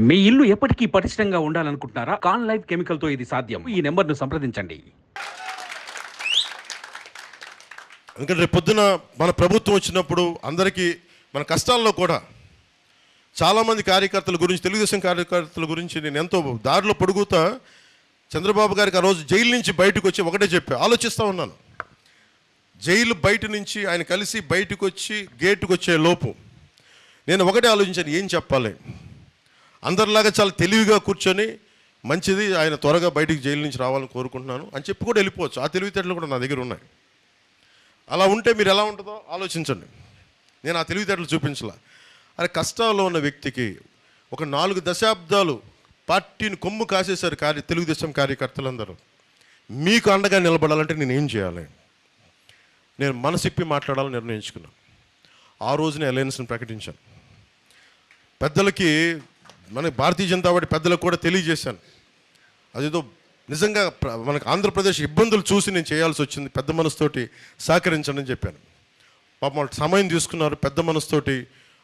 మీ ఇల్లు ఎప్పటికీ పటిష్టంగా ఉండాలనుకుంటున్నారా? కాన్ లైఫ్ కెమికల్ తో ఇది సాధ్యం. ఈ నెంబర్ను సంప్రదించండి. ఎందుకంటే రేపు పొద్దున మన ప్రభుత్వం వచ్చినప్పుడు అందరికీ మన కష్టాల్లో కూడా చాలామంది కార్యకర్తల గురించి, తెలుగుదేశం కార్యకర్తల గురించి నేను ఎంతో దారిలో పొడుగుతా చంద్రబాబు గారికి ఆ రోజు జైలు నుంచి బయటకు వచ్చి ఒకటే చెప్పా, ఆలోచిస్తూ ఉన్నాను. జైలు బయట నుంచి ఆయన కలిసి బయటకు వచ్చి గేటుకు వచ్చే లోపు నేను ఒకటే ఆలోచించాను, ఏం చెప్పాలి. అందరిలాగా చాలా తెలివిగా కూర్చొని మంచిది, ఆయన త్వరగా బయటికి జైలు నుంచి రావాలని కోరుకుంటున్నాను అని చెప్పి కూడా వెళ్ళిపోవచ్చు. ఆ తెలివితేటలు కూడా నా దగ్గర ఉన్నాయి. అలా ఉంటే మీరు ఎలా ఉంటుందో ఆలోచించండి. నేను ఆ తెలివితేటలు చూపించలా. అరే, కష్టాల్లో ఉన్న వ్యక్తికి ఒక 4 దశాబ్దాలు పార్టీని కొమ్ము కాసేశారు తెలుగుదేశం కార్యకర్తలందరూ. మీకు అండగా నిలబడాలంటే నేను ఏం చేయాలి? నేను మనసిప్పి మాట్లాడాలని నిర్ణయించుకున్నాను. ఆ రోజునే అలయన్స్ని ప్రకటించాను. పెద్దలకి, మన భారతీయ జనతా పార్టీ పెద్దలకు కూడా తెలియజేశాను. అదేదో నిజంగా మనకు ఆంధ్రప్రదేశ్ ఇబ్బందులు చూసి నేను చేయాల్సి వచ్చింది, పెద్ద మనసుతోటి సహకరించండి అని చెప్పాను. పాపం వాళ్ళు సమయం తీసుకున్నారు. పెద్ద మనసుతోటి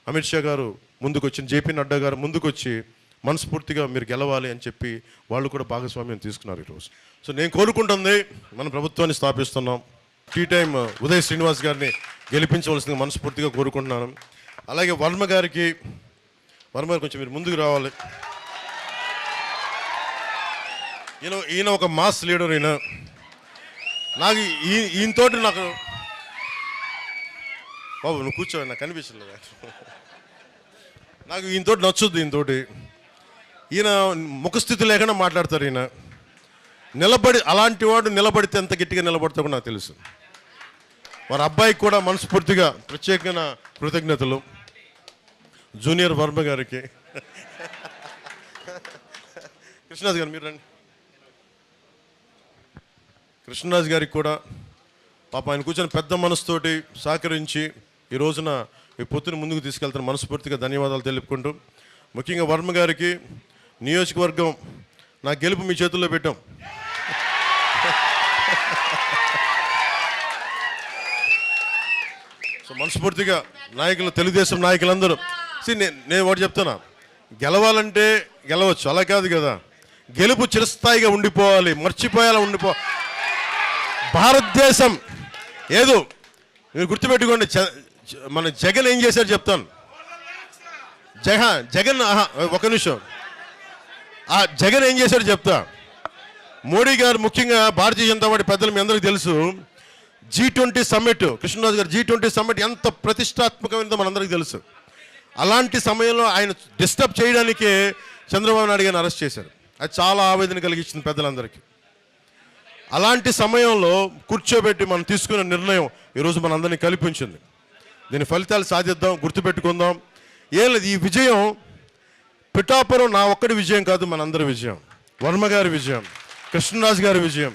అమిత్ షా గారు ముందుకు వచ్చి, జేపీ నడ్డా గారు ముందుకు వచ్చి మనస్ఫూర్తిగా మీరు గెలవాలి అని చెప్పి వాళ్ళు కూడా భాగస్వామ్యం తీసుకున్నారు ఈరోజు. సో నేను కోరుకుంటుంది, మన ప్రభుత్వాన్ని స్థాపిస్తున్నాం. టీ టైం ఉదయ్ శ్రీనివాస్ గారిని గెలిపించవలసిందిగా మనస్ఫూర్తిగా కోరుకుంటున్నాను. అలాగే వర్మ గారు కొంచెం మీరు ముందుకు రావాలి. ఈయన ఒక మాస్ లీడర్. నాకు ఈయనతోటి నాకు బాబు నువ్వు కూర్చో, నాకు కనిపించలేదు. నాకు ఈయనతోటి నచ్చుద్ది. ఈయన ముఖస్థితి లేకుండా మాట్లాడతారు. ఈయన నిలబడి, అలాంటి వాడు నిలబడితే ఎంత గట్టిగా నిలబడతాడో నాకు తెలుసు. వారి అబ్బాయికి కూడా మనస్ఫూర్తిగా ప్రత్యేకమైన కృతజ్ఞతలు. జూనియర్ వర్మ గారికి. కృష్ణరాజు గారు మీరు రండి. కృష్ణరాజు గారికి కూడా పాప ఆయన కూర్చొని పెద్ద మనసుతోటి సహకరించి ఈ రోజున ఈ పొత్తుని ముందుకు తీసుకెళ్తాను. మనస్ఫూర్తిగా ధన్యవాదాలు తెలుపుకుంటూ, ముఖ్యంగా వర్మ గారికి, నియోజకవర్గం నా గెలుపు మీ చేతుల్లో పెట్టాం. సో మనస్ఫూర్తిగా నాయకులు, తెలుగుదేశం నాయకులందరూ నేను ఒకటి చెప్తున్నా, గెలవాలంటే గెలవచ్చు, అలా కాదు కదా. గెలుపు చిరస్థాయిగా ఉండిపోవాలి, మర్చిపోయేలా భారతదేశం ఏదో మీరు గుర్తుపెట్టుకోండి. మన జగన్ ఏం చేశారు చెప్తాను. జగన్ ఒక నిమిషం, ఆ జగన్ ఏం చేశాడు చెప్తా. మోడీ గారు, ముఖ్యంగా భారతీయ జనతా పార్టీ పెద్దలు మీ అందరికీ తెలుసు, G20 సమ్మిట్, కృష్ణరాజు గారు G20 సమ్మిట్ ఎంత ప్రతిష్టాత్మకమైనదో మనందరికీ తెలుసు. అలాంటి సమయంలో ఆయన డిస్టర్బ్ చేయడానికే చంద్రబాబు నాయుడు గారిని అరెస్ట్ చేశారు. అది చాలా ఆవేదన కలిగించింది పెద్దలందరికీ. అలాంటి సమయంలో కూర్చోబెట్టి మనం తీసుకున్న నిర్ణయం ఈరోజు మనందరినీ కల్పించింది. దీని ఫలితాలు సాధిద్దాం, గుర్తుపెట్టుకుందాం. ఏం లేదు, ఈ విజయం పిఠాపురం నా ఒక్కడి విజయం కాదు, మనందరి విజయం. వర్మ గారి విజయం, కృష్ణరాజు గారి విజయం,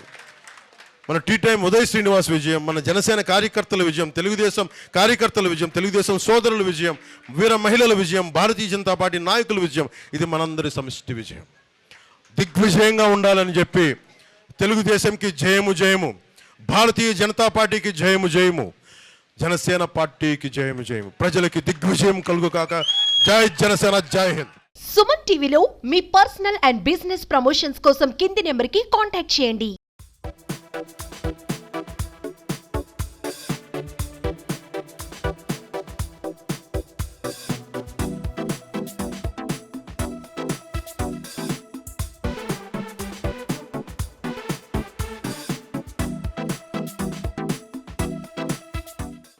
మన టీ టైం ఉదయ్ శ్రీనివాస్ విజయం, మన జనసేన కార్యకర్తల విజయం, తెలుగుదేశం కార్యకర్తల విజయం, తెలుగుదేశం సోదరుల విజయం, వీర మహిళల విజయం, భారతీయ జనతా పార్టీ నాయకుల విజయం. ఇది మనందరి సమిష్టి విజయం. దిగ్విజయంగా ఉండాలని చెప్పి తెలుగుదేశంకి జయము జయము, భారతీయ జనతా పార్టీకి జయము జయము, జనసేన పార్టీకి జయము జయము, ప్రజలకి దిగ్విజయం కలుగుకాక. జై జనసేన, జై హింద్. సుమన్ టీవీలో మీ పర్సనల్ అండ్ బిజినెస్ ప్రమోషన్స్ కోసం కింది నెంబర్కి కాంటాక్ట్ చేయండి.